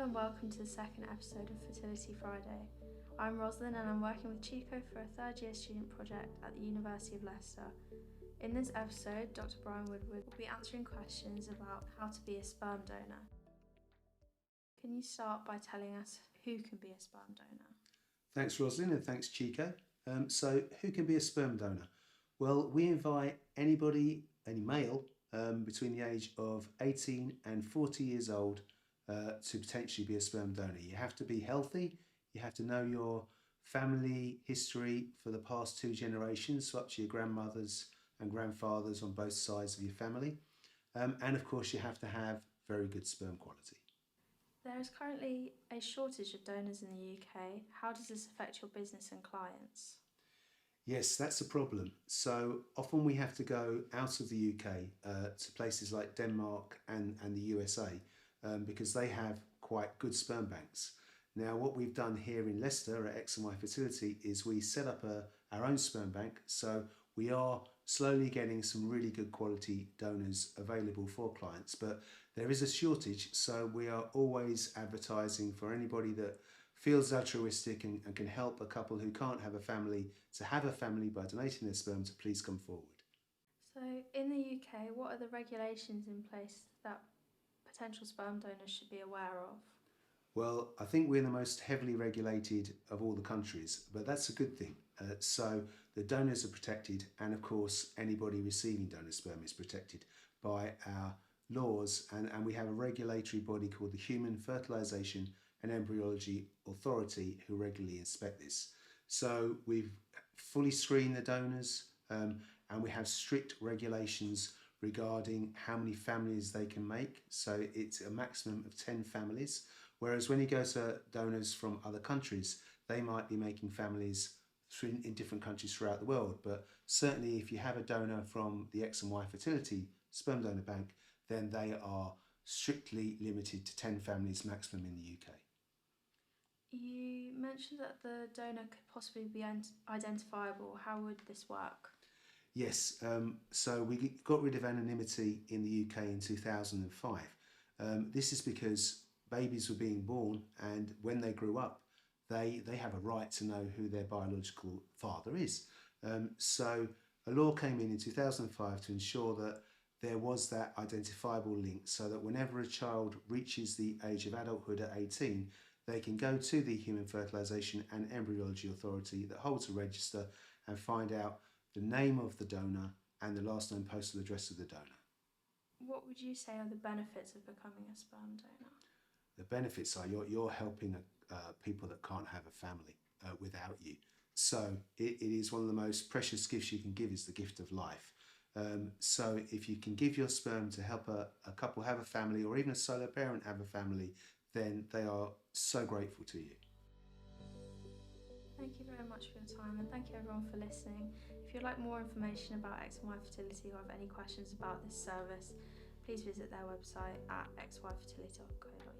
and welcome to the second episode of Fertility Friday. I'm Rosalind and I'm working with Chico for a third year student project at the University of Leicester. In this episode, Dr. Brian Woodward will be answering questions about how to be a sperm donor. Can you start by telling us who can be a sperm donor? Thanks Rosalind and thanks Chico. So who can be a sperm donor? Well, we invite anybody, any male, between the age of 18 and 40 years old to potentially be a sperm donor. You have to be healthy, you have to know your family history for the past 2 generations, so up to your grandmothers and grandfathers on both sides of your family. And of course you have to have very good sperm quality. There is currently a shortage of donors in the UK. How does this affect your business and clients? Yes, that's a problem. So often we have to go out of the UK to places like Denmark and the USA because they have quite good sperm banks. Now what we've done here in Leicester at X&Y Fertility is we set up our own sperm bank, so we are slowly getting some really good quality donors available for clients, but there is a shortage, so we are always advertising for anybody that feels altruistic and can help a couple who can't have a family to have a family by donating their sperm to please come forward. So in the UK, what are the regulations in place that potential sperm donors should be aware of? Well, I think we're the most heavily regulated of all the countries, but that's a good thing. So the donors are protected, and of course anybody receiving donor sperm is protected by our laws, and we have a regulatory body called the Human Fertilisation and Embryology Authority who regularly inspect this. So we've fully screened the donors and we have strict regulations regarding how many families they can make. So it's a maximum of 10 families, whereas when you go to donors from other countries, they might be making families in different countries throughout the world. But certainly if you have a donor from the X&Y Fertility Sperm Donor Bank, then they are strictly limited to 10 families maximum in the UK. You mentioned that the donor could possibly be identifiable. How would this work? Yes, so we got rid of anonymity in the UK in 2005. This is because babies were being born, and when they grew up, they have a right to know who their biological father is. So a law came in 2005 to ensure that there was that identifiable link, so that whenever a child reaches the age of adulthood at 18, they can go to the Human Fertilisation and Embryology Authority that holds a register and find out the name of the donor and the last known postal address of the donor. What would you say are the benefits of becoming a sperm donor? The benefits are you're helping people that can't have a family without you. So it is one of the most precious gifts you can give, is the gift of life. So if you can give your sperm to help a couple have a family, or even a solo parent have a family, then they are so grateful to you. Thank you very much for your time, and thank you everyone for listening. If you'd like more information about X&Y Fertility or have any questions about this service, please visit their website at xyfertility.co.uk.